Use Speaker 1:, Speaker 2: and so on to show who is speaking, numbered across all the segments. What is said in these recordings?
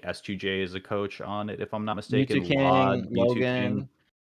Speaker 1: S2J is a coach on it, if I'm not
Speaker 2: Mewtwo
Speaker 1: mistaken.
Speaker 2: King,
Speaker 1: Lod, Mewtwo King.
Speaker 2: Logan.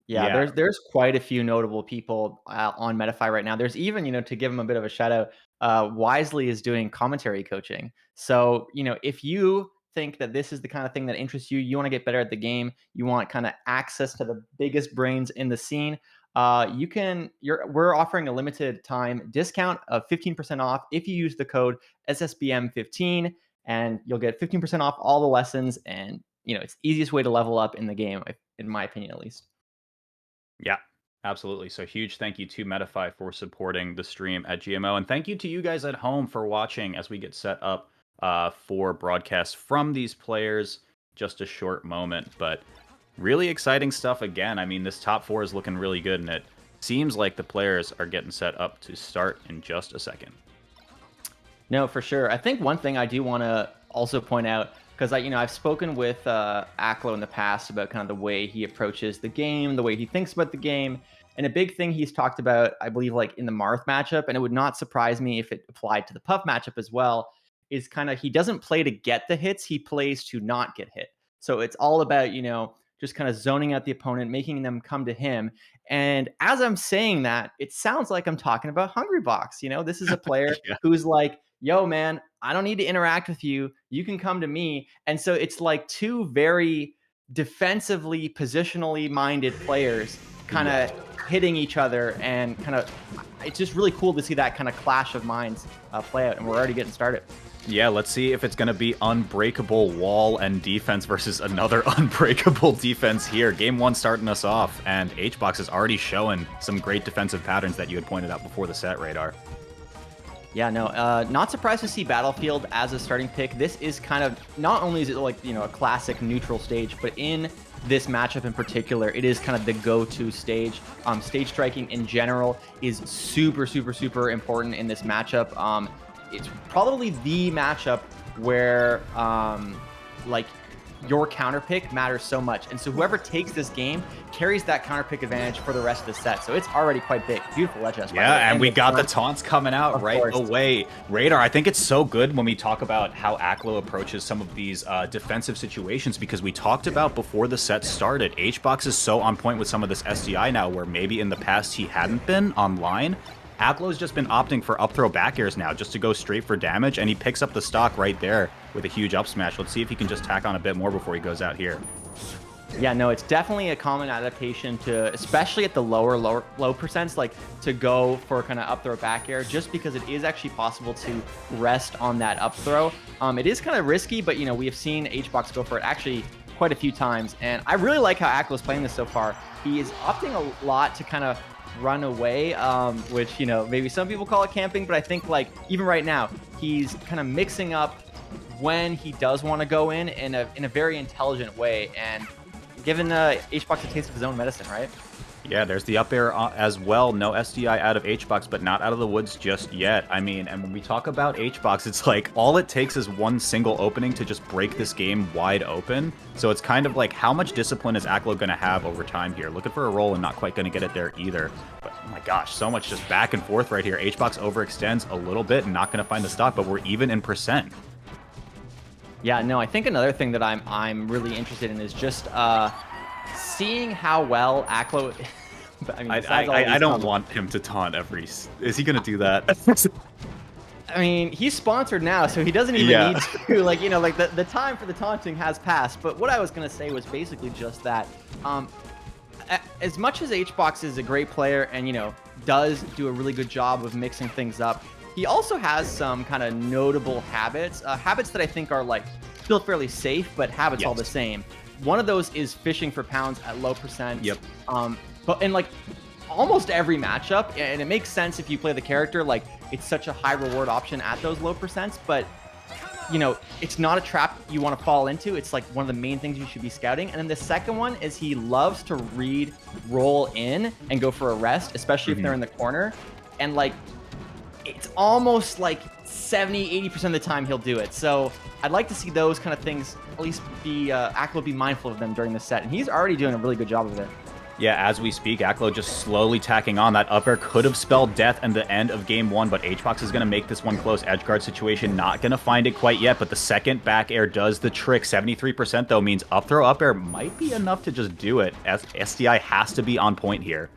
Speaker 2: Yeah,
Speaker 1: Yeah,
Speaker 2: there's quite a few notable people on Metafy right now. There's even, to give him a bit of a shout out, Wisely is doing commentary coaching. So, if you think that this is the kind of thing that interests you, you want to get better at the game, you want kind of access to the biggest brains in the scene, we're offering a limited time discount of 15% off if you use the code SSBM15, and you'll get 15% off all the lessons. And it's the easiest way to level up in the game, in my opinion, at least.
Speaker 1: yeah, absolutely. So huge thank you to Metafy for supporting the stream at GMO, and thank you to you guys at home for watching as we get set up for broadcast from these players. Just a short moment, but really exciting stuff again. I mean, this top four is looking really good, and it seems like the players are getting set up to start in just a second.
Speaker 2: No, for sure. I think one thing I do want to also point out, because I've spoken with Aklo in the past about kind of the way he approaches the game, the way he thinks about the game, and a big thing he's talked about, I believe, like in the Marth matchup, and it would not surprise me if it applied to the Puff matchup as well, is kind of he doesn't play to get the hits, he plays to not get hit. So it's all about just kind of zoning out the opponent, making them come to him. And as I'm saying that, it sounds like I'm talking about Hungrybox. This is a player
Speaker 1: Yeah.
Speaker 2: who's like, yo, man, I don't need to interact with you. You can come to me. And so it's like two very defensively, positionally minded players kind of hitting each other, and kind of it's just really cool to see that kind of clash of minds play out. And we're already getting started.
Speaker 1: Yeah, let's see if it's going to be unbreakable wall and defense versus another unbreakable defense here. Game one starting us off, and HBox is already showing some great defensive patterns that you had pointed out before the set, Radar.
Speaker 2: Yeah, no, not surprised to see Battlefield as a starting pick. This is kind of, not only is it like, a classic neutral stage, but in this matchup in particular, it is kind of the go-to stage. Stage striking in general is super, super, super important in this matchup. It's probably the matchup where, like, your counter pick matters so much. And so whoever takes this game carries that counter pick advantage for the rest of the set. So it's already quite big. Beautiful ledge S.
Speaker 1: Yeah, and we got the taunts coming out right away. Radar, I think it's so good when we talk about how Aklo approaches some of these defensive situations, because we talked about before the set started, HBox is so on point with some of this SDI now, where maybe in the past he hadn't been online. Aklo's just been opting for up throw back airs now, just to go straight for damage, and he picks up the stock right there with a huge up smash. Let's see if he can just tack on a bit more before he goes out here.
Speaker 2: Yeah, no, it's definitely a common adaptation to, especially at the low percents, like to go for kind of up throw back air, just because it is actually possible to rest on that up throw. It is kind of risky, but we have seen HBox go for it actually quite a few times, and I really like how Aklo's playing this so far. He is opting a lot to kind of run away, which maybe some people call it camping, but I think like even right now he's kind of mixing up when he does want to go in a very intelligent way, and giving HBox a taste of his own medicine, right?
Speaker 1: Yeah, there's the up air as well. No SDI out of HBox, but not out of the woods just yet. I mean, and when we talk about HBox, it's like all it takes is one single opening to just break this game wide open. So it's kind of like, how much discipline is Aklo going to have over time here? Looking for a roll and not quite going to get it there either. But oh my gosh, so much just back and forth right here. HBox overextends a little bit and not going to find the stock, but we're even in percent.
Speaker 2: Yeah, no, I think another thing that I'm really interested in is just seeing how well Aklo. I mean,
Speaker 1: I don't want him to taunt every. Is he gonna do that?
Speaker 2: I mean, he's sponsored now, so he doesn't even need to. Like the time for the taunting has passed. But what I was gonna say was basically just that. As much as HBox is a great player and does do a really good job of mixing things up, he also has some kind of notable habits, habits that I think are like still fairly safe, but habits all the same. One of those is fishing for pounds at low percent.
Speaker 1: Yep.
Speaker 2: But in like almost every matchup, and it makes sense if you play the character, like it's such a high reward option at those low percents, but it's not a trap you want to fall into. It's like one of the main things you should be scouting. And then the second one is he loves to read, roll in, and go for a rest, especially if they're in the corner. And like, it's almost like 70-80% of the time he'll do it. So I'd like to see those kind of things, at least be Aklo be mindful of them during the set. And he's already doing a really good job of it.
Speaker 1: Yeah, as we speak, Aklo just slowly tacking on. That up air could have spelled death and the end of game one, but HBox is going to make this one close. Edgeguard situation, not going to find it quite yet, but the second back air does the trick. 73% though means up throw up air might be enough to just do it. SDI has to be on point here.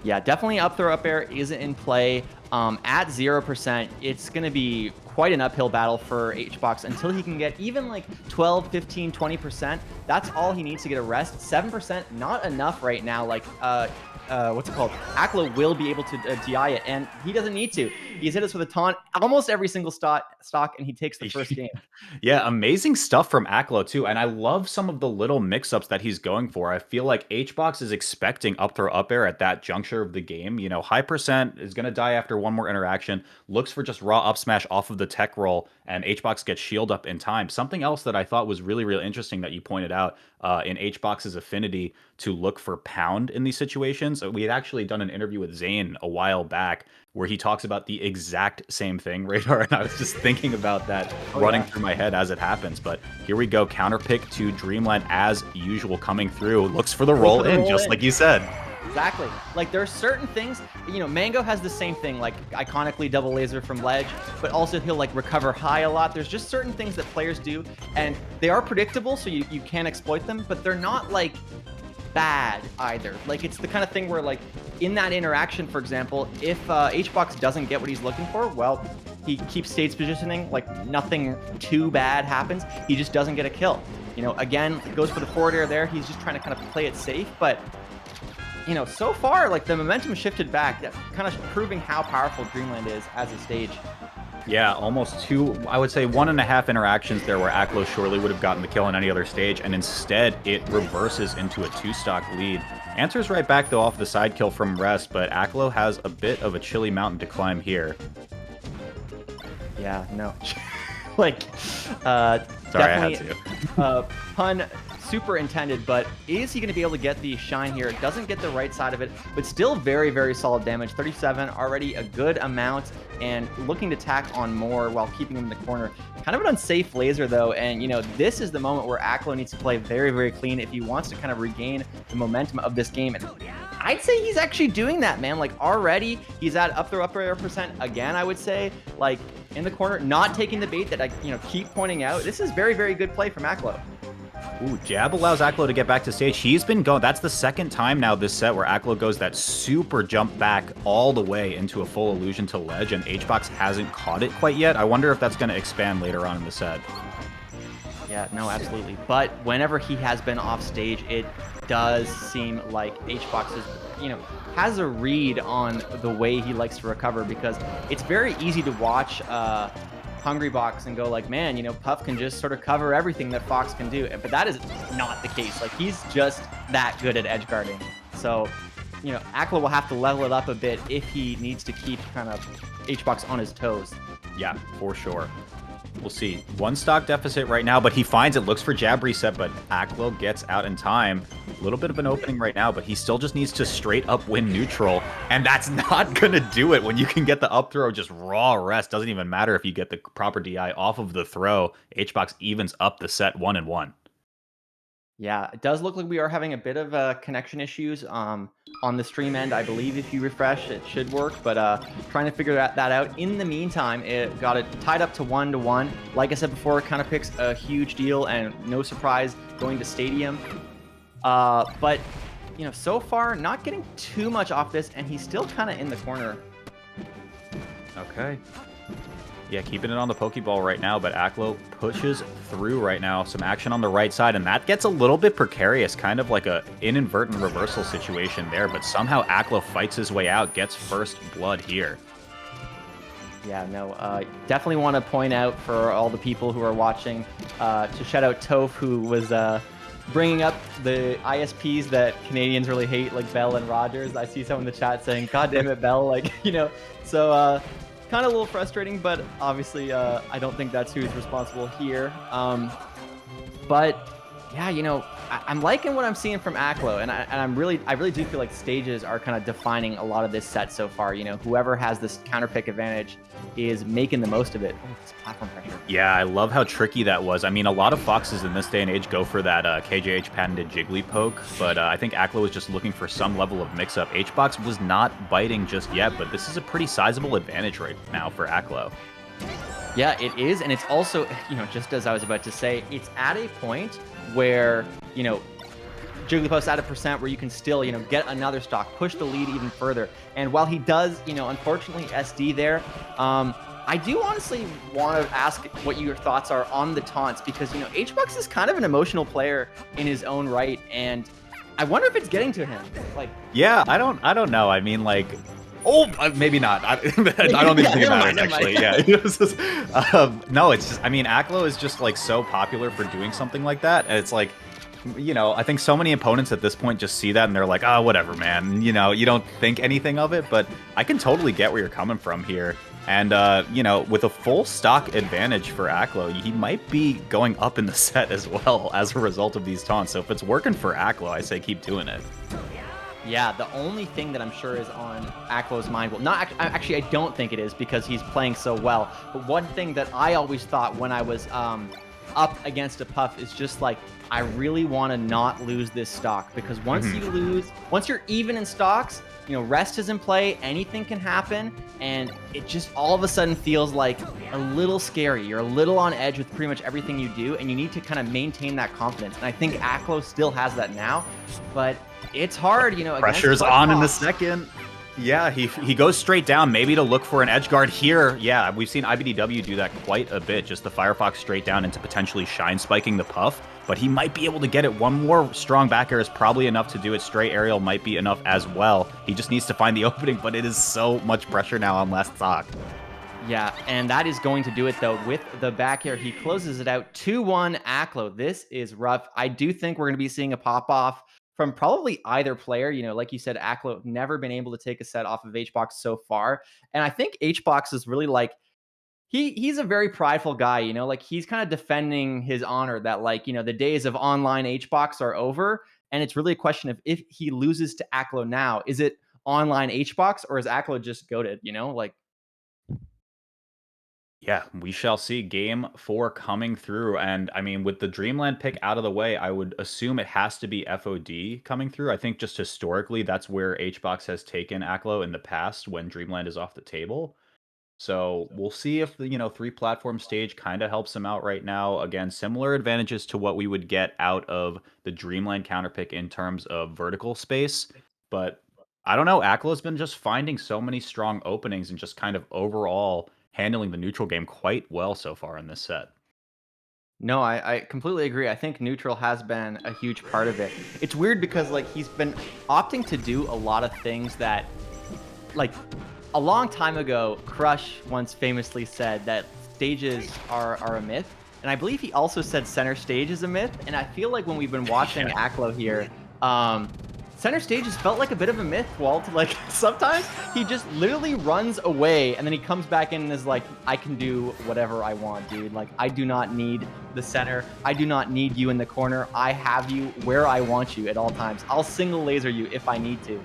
Speaker 2: Yeah, definitely up throw up air isn't in play. At 0%, it's going to be quite an uphill battle for HBox until he can get even like 12, 15, 20%. That's all he needs to get a rest. 7%, not enough right now. Like, what's it called? Aklo will be able to DI it, and he doesn't need to. He's hit us with a taunt almost every single stock, and he takes the first game.
Speaker 1: Yeah, amazing stuff from Aklo too, and I love some of the little mix-ups that he's going for. I feel like HBox is expecting up throw up air at that juncture of the game. You know, high percent is going to die after one more interaction, looks for just raw up smash off of the tech roll, and HBox gets shield up in time. Something else that I thought was really, really interesting that you pointed out in HBox's affinity to look for pound in these situations. We had actually done an interview with Zane a while back where he talks about the exact same thing, Radar, and I was just thinking about that running through my head as it happens. But here we go, counter pick to Dreamland as usual coming through. Looks for the roll in, just like you said.
Speaker 2: Exactly. Like, there are certain things, you know, Mango has the same thing, like iconically double laser from ledge, but also he'll like recover high a lot. There's just certain things that players do, and they are predictable, so you can exploit them, but they're not like bad either. Like, it's the kind of thing where, like, in that interaction, for example, if HBox doesn't get what he's looking for, well, he keeps stage positioning, like nothing too bad happens. He just doesn't get a kill. You know, again, goes for the forward air there. He's just trying to kind of play it safe, but you know, so far, like, the momentum shifted back, that kind of proving how powerful Dreamland is as a stage.
Speaker 1: Yeah, almost two, I would say 1.5 interactions there where Aklo surely would have gotten the kill on any other stage, and instead it reverses into a 2-stock lead. Answers right back, though, off the side kill from Rest, but Aklo has a bit of a chilly mountain to climb here.
Speaker 2: Yeah, no. Like,
Speaker 1: Sorry,
Speaker 2: definitely,
Speaker 1: I had to.
Speaker 2: Pun super intended, but is he going to be able to get the shine here? Doesn't get the right side of it, but still very, very solid damage. 37, already a good amount, and looking to tack on more while keeping him in the corner. Kind of an unsafe laser, though, and, you know, this is the moment where Aklo needs to play very, very clean if he wants to kind of regain the momentum of this game. And I'd say he's actually doing that, man. Like, already he's at up throw up air percent again, I would say. Like, in the corner, not taking the bait that I, you know, keep pointing out. This is very, very good play from Aklo.
Speaker 1: Ooh, jab allows Aklo to get back to stage. He's been going, that's the second time now this set where Aklo goes that super jump back all the way into a full illusion to ledge, and HBox hasn't caught it quite yet. I wonder if that's going to expand later on in the set.
Speaker 2: Yeah, no, absolutely. But whenever he has been off stage, it does seem like HBox is, you know, has a read on the way he likes to recover, because it's very easy to watch Hungrybox and go like, man, you know, Puff can just sort of cover everything that Fox can do. But that is not the case. Like, he's just that good at edge guarding. So, you know, Aklo will have to level it up a bit if he needs to keep kind of HBox on his toes.
Speaker 1: Yeah, for sure. We'll see. 1 stock deficit right now, but he finds it, looks for jab reset, but Aklo gets out in time. A little bit of an opening right now, but he still just needs to straight up win neutral, and that's not going to do it when you can get the up throw just raw rest. Doesn't even matter if you get the proper DI off of the throw. HBox evens up the set 1-1.
Speaker 2: Yeah, it does look like we are having a bit of connection issues on the stream end. I believe if you refresh, it should work, but trying to figure that out. In the meantime, it got it tied up to 1-1. Like I said before, it kind of picks a huge deal, and no surprise going to Stadium. But, you know, so far, not getting too much off this, and he's still kind of in the corner.
Speaker 1: Okay. Yeah, keeping it on the Pokeball right now, but Aklo pushes through right now. Some action on the right side, and that gets a little bit precarious, kind of like a inadvertent reversal situation there, but somehow Aklo fights his way out, gets first blood here.
Speaker 2: Yeah, no, definitely want to point out for all the people who are watching, to shout out Toph, who was bringing up the ISPs that Canadians really hate, like Bell and Rogers. I see someone in the chat saying, God damn it, Bell, like, you know, so kind of a little frustrating, but obviously I don't think that's who's responsible here. But Yeah, I'm liking what I'm seeing from Aklo, and I really do feel like stages are kind of defining a lot of this set so far. Whoever has this counter pick advantage is making the most of it. Oh, this platform pressure.
Speaker 1: Yeah, I love how tricky that was. I mean, a lot of foxes in this day and age go for that KJH patented Jigglypuff, but I think Aklo was just looking for some level of mix-up. HBox was not biting just yet, but this is a pretty sizable advantage right now for Aklo.
Speaker 2: Yeah, it is, and it's also, just as I was about to say, it's at a point where, Jigglypuff's at a percent where you can still, get another stock, push the lead even further. And while he does, unfortunately SD there, I do honestly want to ask what your thoughts are on the taunts because, HBox is kind of an emotional player in his own right, and I wonder if it's getting to him.
Speaker 1: Yeah, I don't know. I mean, oh, maybe not. I don't even think it matters, actually. Yeah. No, it's just, I mean, Aklo is just, so popular for doing something like that. And it's I think so many opponents at this point just see that and they're like, oh, whatever, man. You don't think anything of it. But I can totally get where you're coming from here. And, with a full stock advantage for Aklo, he might be going up in the set as well as a result of these taunts. So if it's working for Aklo, I say keep doing it.
Speaker 2: Yeah, the only thing that I'm sure is on Aklo's mind, well, actually, I don't think it is because he's playing so well. But one thing that I always thought when I was up against a Puff is just I really want to not lose this stock because once you lose, once you're even in stocks, rest is in play, anything can happen, and it just all of a sudden feels like a little scary. You're a little on edge with pretty much everything you do, and you need to kind of maintain that confidence. And I think Aklo still has that now, but it's hard,
Speaker 1: Pressure's on in the second. Yeah, he goes straight down, maybe to look for an edge guard here. Yeah, we've seen IBDW do that quite a bit, just the Firefox straight down into potentially shine spiking the Puff, but he might be able to get it. One more strong back air is probably enough to do it. Straight aerial might be enough as well. He just needs to find the opening, but it is so much pressure now on last stock.
Speaker 2: Yeah, and that is going to do it, though, with the back air. He closes it out 2-1 Aklo. This is rough. I do think we're going to be seeing a pop-off from probably either player. Like you said, Aklo never been able to take a set off of HBox so far. And I think HBox is really he's a very prideful guy, he's kind of defending his honor that the days of online HBox are over. And it's really a question of if he loses to Aklo now, is it online HBox or is Aklo just goated,
Speaker 1: Yeah, we shall see. Game 4 coming through. And I mean, with the Dreamland pick out of the way, I would assume it has to be FOD coming through. I think just historically, that's where HBox has taken Aklo in the past when Dreamland is off the table. So we'll see if the, 3-platform stage kind of helps him out right now. Again, similar advantages to what we would get out of the Dreamland counterpick in terms of vertical space. But I don't know. Aklo's been just finding so many strong openings and just kind of overall handling the neutral game quite well so far in this set.
Speaker 2: No, I completely agree. I think neutral has been a huge part of it. It's weird because he's been opting to do a lot of things that a long time ago, Crush once famously said that stages are a myth. And I believe he also said center stage is a myth. And I feel like when we've been watching Aklo here, center stage has felt like a bit of a myth, Walt. Sometimes he just literally runs away and then he comes back in and is like, I can do whatever I want, dude. I do not need the center. I do not need you in the corner. I have you where I want you at all times. I'll single laser you if I need to.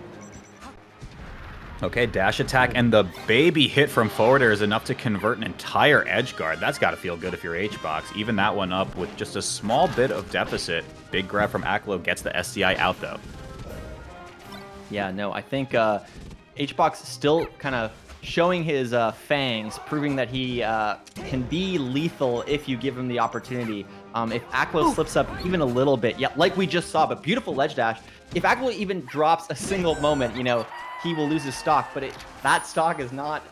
Speaker 1: Okay, dash attack, and the baby hit from forward air is enough to convert an entire edge guard. That's got to feel good if you're HBox. Even that one up with just a small bit of deficit. Big grab from Aklo gets the SDI out, though.
Speaker 2: Yeah, no, I think HBox still kind of showing his fangs, proving that he can be lethal if you give him the opportunity. If Aklo slips up even a little bit, yeah, like we just saw, but beautiful ledge dash. If Aklo even drops a single moment, he will lose his stock, but that stock is not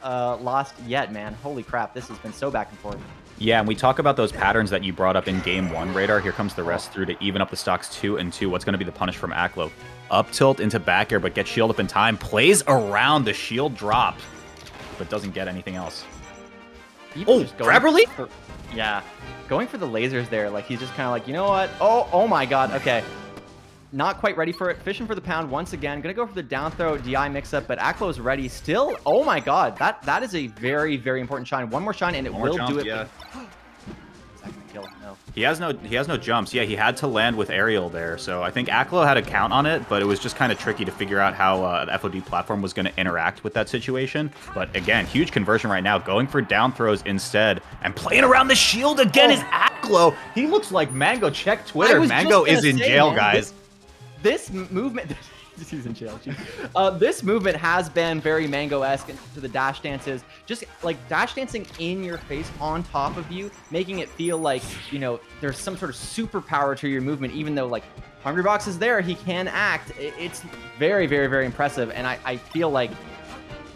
Speaker 2: lost yet, man. Holy crap, this has been so back and forth.
Speaker 1: Yeah, and we talk about those patterns that you brought up in Game 1, Radar. Here comes the rest through to even up the stocks 2 and 2. What's going to be the punish from Aklo? Up tilt into back air, but gets shield up in time. Plays around, the shield drops, but doesn't get anything else. Grab relief?
Speaker 2: Yeah, going for the lasers there. He's just kind of you know what? Oh my god, okay. Not quite ready for it. Fishing for the pound once again. Gonna go for the down throw DI mix-up, but Aklo's ready still. Oh my god, that is a very, very important shine. One more shine and it will do it.
Speaker 1: Yeah.
Speaker 2: kill. No.
Speaker 1: He has no jumps. Yeah, he had to land with aerial there. So I think Aklo had a count on it, but it was just kind of tricky to figure out how the FOD platform was going to interact with that situation. But again, huge conversion right now, going for down throws instead and playing around the shield again is Aklo. He looks like Mango. Check Twitter. Mango is in jail, guys.
Speaker 2: This movement. He's in jail. This movement has been very Mango-esque to the dash dances. Just like dash dancing in your face on top of you, making it feel like, you know, there's some sort of superpower to your movement, even though like Hungrybox is there, he can act. It's very, very, very impressive. And I feel like,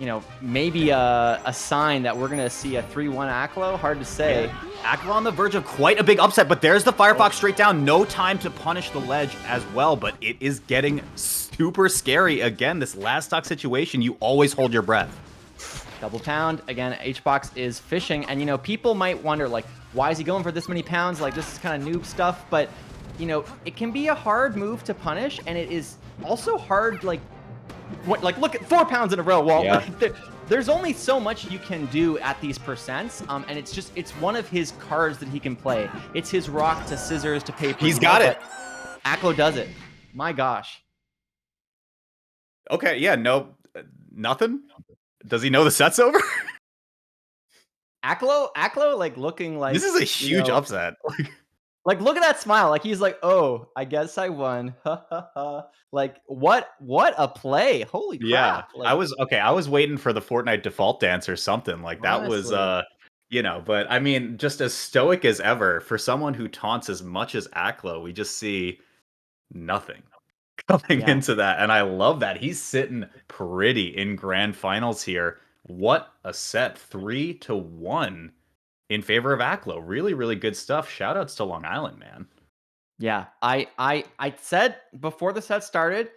Speaker 2: you know, maybe a sign that we're going to see a 3-1 Aklo. Hard to say.
Speaker 1: Yeah. Aklo on the verge of quite a big upset, but there's the Firefox straight down. No time to punish the ledge as well, but it is getting super scary. Again, this last stock situation, you always hold your breath.
Speaker 2: Double pound. Again, HBox is fishing, and, you know, people might wonder, like, why is he going for this many pounds? Like, this is kind of noob stuff, but, you know, it can be a hard move to punish, and it is also hard, like, look at 4 pounds in a row. Well,
Speaker 1: yeah.
Speaker 2: There's only so much you can do at these percents, and it's one of his cards that he can play. It's his rock to scissors to paper.
Speaker 1: He's got it.
Speaker 2: Aklo does it. My gosh.
Speaker 1: Okay, yeah, no, nothing? Does he know the set's over?
Speaker 2: Aklo, like, looking like...
Speaker 1: This is a huge upset.
Speaker 2: Like, look at that smile. Like, he's like, oh, I guess I won. Like, what a play. Holy crap.
Speaker 1: Yeah,
Speaker 2: like,
Speaker 1: I was waiting for the Fortnite default dance or something. Like, that
Speaker 2: honestly.
Speaker 1: was, you know, but I mean, just as stoic as ever. For someone who taunts as much as Aklo, we just see nothing coming into that. And I love that. He's sitting pretty in grand finals here. What a set. 3-1 in favor of Aklo. Really, really good stuff. Shoutouts to Long Island, man.
Speaker 2: Yeah, I said before the set started,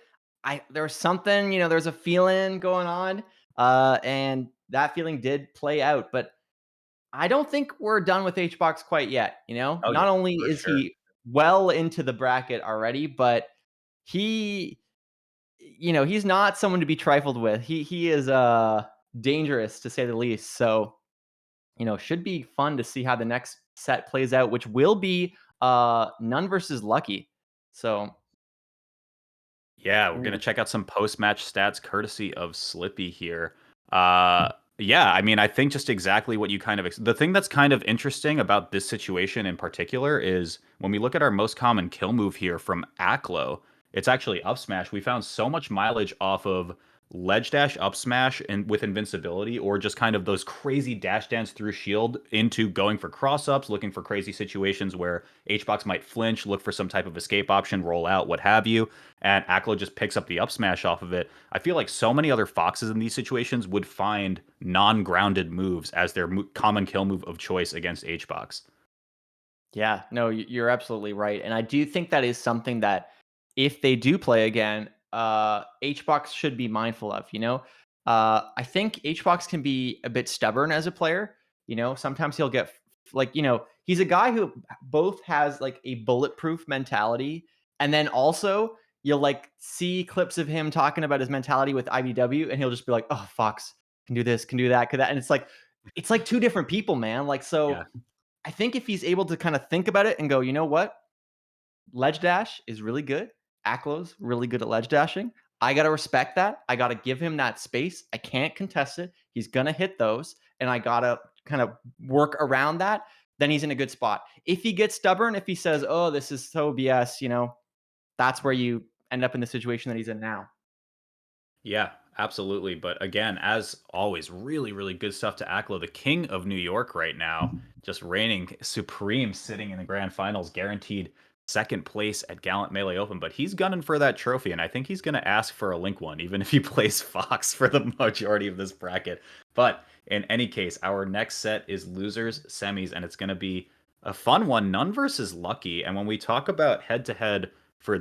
Speaker 2: there was something, you know, there's a feeling going on, and that feeling did play out. But I don't think we're done with HBox quite yet. You know, not only is he well into the bracket already, but he, you know, he's not someone to be trifled with. He is dangerous, to say the least. So, you know, should be fun to see how the next set plays out, which will be None versus Lucky. So
Speaker 1: yeah, we're gonna check out some post-match stats courtesy of Slippy here. Yeah, I mean, I think just exactly what you kind of the thing that's kind of interesting about this situation in particular is when we look at our most common kill move here from Aklo, it's actually up smash. We found so much mileage off of ledge dash up smash and with invincibility, or just kind of those crazy dash dance through shield into going for cross ups, looking for crazy situations where HBox might flinch, look for some type of escape option, roll out, what have you, and Aklo just picks up the up smash off of it. I feel like so many other foxes in these situations would find non-grounded moves as their common kill move of choice against HBox.
Speaker 2: Yeah, no, you're absolutely right, and I do think that is something that if they do play again, HBox should be mindful of. You know, I think HBox can be a bit stubborn as a player. You know, sometimes he'll get like, you know, he's a guy who both has like a bulletproof mentality, and then also you'll like see clips of him talking about his mentality with IBW, and he'll just be like, "Oh, Fox can do this, can do that, can that," and it's like two different people, man. Like, so
Speaker 1: Yeah.
Speaker 2: I think if he's able to kind of think about it and go, you know what, ledge dash is really good. Aklo's really good at ledge dashing. I got to respect that. I got to give him that space. I can't contest it. He's going to hit those. And I got to kind of work around that. Then he's in a good spot. If he gets stubborn, if he says, oh, this is so BS, you know, that's where you end up in the situation that he's in now.
Speaker 1: Yeah, absolutely. But again, as always, really, really good stuff to Aklo, the king of New York right now, just reigning supreme, sitting in the grand finals, guaranteed second place at Gallant Melee Open. But he's gunning for that trophy, and I think he's going to ask for a Link one, even if he plays Fox for the majority of this bracket. But in any case, our next set is losers, semis, and it's going to be a fun one, None versus Lucky. And when we talk about head-to-head